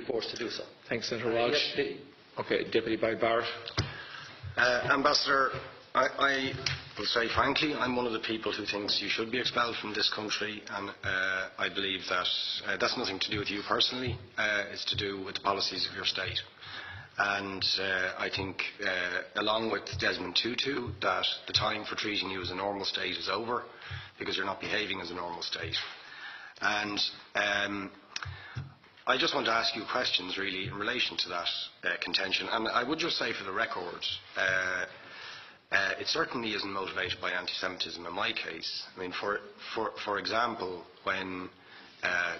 be forced to do so. Thanks, Senator Walsh. Okay, Deputy Barrett. Ambassador, I will say frankly, I'm one of the people who thinks you should be expelled from this country, and I believe that that's nothing to do with you personally. It's to do with the policies of your state. And I think, along with Desmond Tutu, that the time for treating you as a normal state is over, because you're not behaving as a normal state. And I just want to ask you questions, really, in relation to that contention. And I would just say, for the record, it certainly isn't motivated by anti-Semitism in my case. I mean, for example, when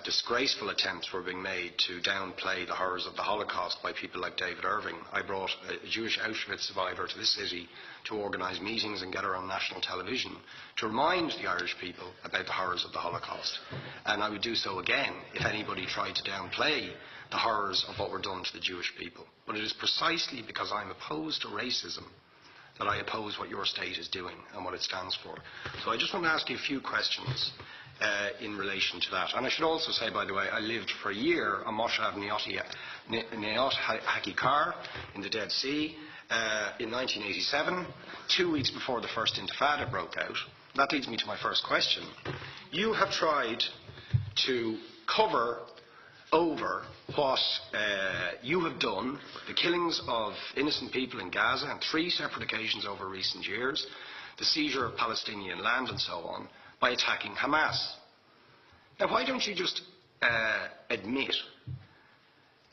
disgraceful attempts were being made to downplay the horrors of the Holocaust by people like David Irving, I brought a Jewish Auschwitz survivor to this city to organise meetings and get her on national television to remind the Irish people about the horrors of the Holocaust. And I would do so again if anybody tried to downplay the horrors of what were done to the Jewish people. But it is precisely because I'm opposed to racism that I oppose what your state is doing and what it stands for. So I just want to ask you a few questions in relation to that. And I should also say, by the way, I lived for a year on Moshav Neot Hakikar in the Dead Sea in 1987, 2 weeks before the first Intifada broke out. That leads me to my first question. You have tried to cover over what you have done, the killings of innocent people in Gaza on 3 separate occasions over recent years, the seizure of Palestinian land and so on, by attacking Hamas. Now, why don't you just admit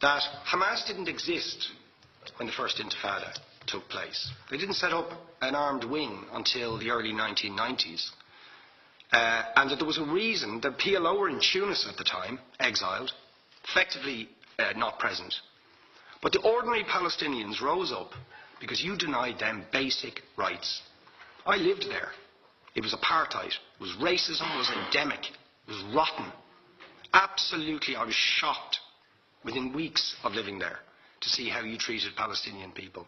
that Hamas didn't exist when the first Intifada took place? They didn't set up an armed wing until the early 1990s. And that there was a reason that PLO were in Tunis at the time, exiled, effectively not present. But the ordinary Palestinians rose up because you denied them basic rights. I lived there. It was apartheid. It was racism. It was endemic. It was rotten. Absolutely, I was shocked within weeks of living there to see how you treated Palestinian people.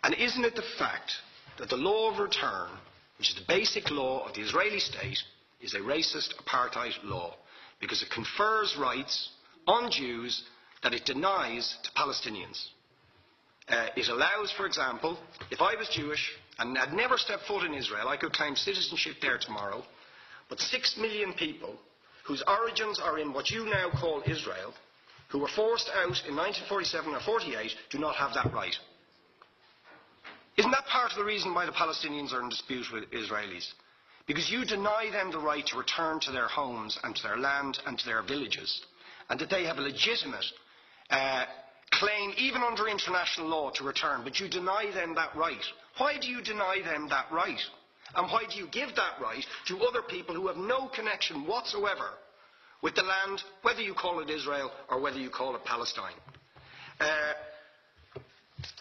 And isn't it the fact that the law of return, which is the basic law of the Israeli state, is a racist apartheid law because it confers rights on Jews that it denies to Palestinians? It allows, for example, if I was Jewish and had never stepped foot in Israel, I could claim citizenship there tomorrow, but 6 million people whose origins are in what you now call Israel, who were forced out in 1947 or 48, do not have that right. Isn't that part of the reason why the Palestinians are in dispute with Israelis? Because you deny them the right to return to their homes and to their land and to their villages, and that they have a legitimate claim, even under international law, to return, but you deny them that right. Why do you deny them that right? And why do you give that right to other people who have no connection whatsoever with the land, whether you call it Israel or whether you call it Palestine?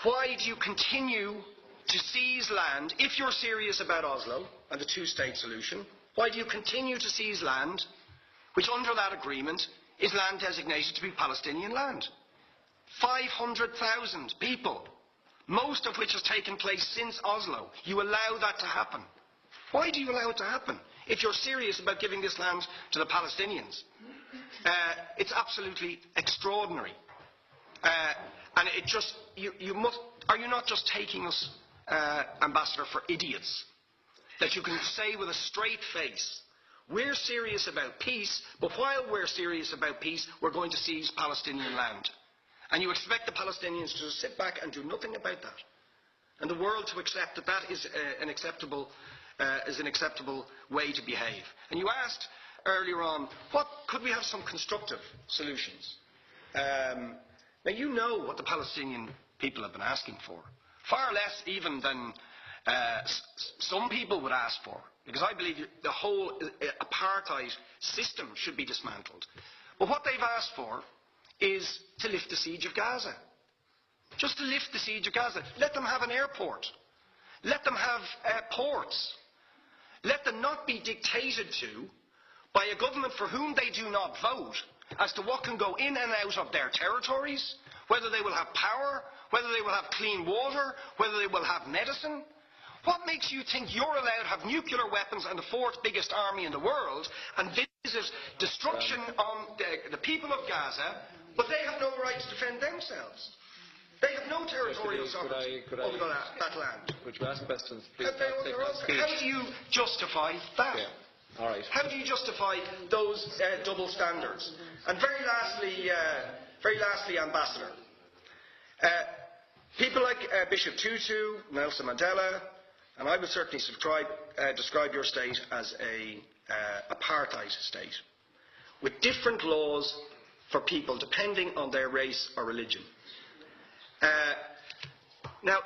Why do you continue to seize land, if you're serious about Oslo and the two-state solution? Why do you continue to seize land, which under that agreement is land designated to be Palestinian land? 500,000 people, most of which has taken place since Oslo. You allow that to happen. Why do you allow it to happen if you're serious about giving this land to the Palestinians? It's absolutely extraordinary. And it just, are you not just taking us, Ambassador, for idiots? That you can say with a straight face, we're serious about peace, but while we're serious about peace, we're going to seize Palestinian land. And you expect the Palestinians to just sit back and do nothing about that. And the world to accept that that is an acceptable way to behave. And you asked earlier on, could we have some constructive solutions? Now you know what the Palestinian people have been asking for. Far less even than some people would ask for. Because I believe the whole apartheid system should be dismantled. But what they've asked for is to lift the siege of Gaza. Just to lift the siege of Gaza. Let them have an airport. Let them have ports. Let them not be dictated to by a government for whom they do not vote as to what can go in and out of their territories, whether they will have power, whether they will have clean water, whether they will have medicine. What makes you think you're allowed to have nuclear weapons and the 4th biggest army in the world and visit destruction on the people of Gaza, but they have no right right to defend themselves. They have no territorial sovereignty over that land. Could you ask questions, please? How do you justify that? Yeah. All right. How do you justify those double standards? And very lastly, Ambassador. People like Bishop Tutu, Nelson Mandela, and I would certainly describe your state as an apartheid state, with different laws for people depending on their race or religion. Now,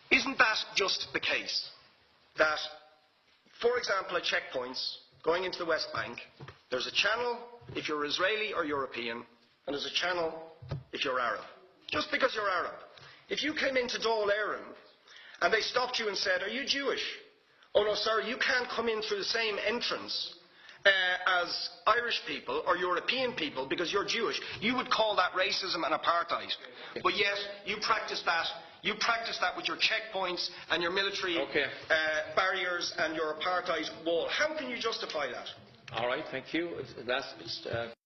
isn't that just the case that, for example, at checkpoints going into the West Bank, there's a channel if you're Israeli or European, and there's a channel if you're Arab? Just because you're Arab. If you came into Dáil Éireann and they stopped you and said, "Are you Jewish?" "Oh no, sir, you can't come in through the same entrance as Irish people or European people because you're Jewish," you would call that racism and apartheid. But yet you practice that. You practice that with your checkpoints and your military barriers and your apartheid wall. How can you justify that? All right, thank you. Last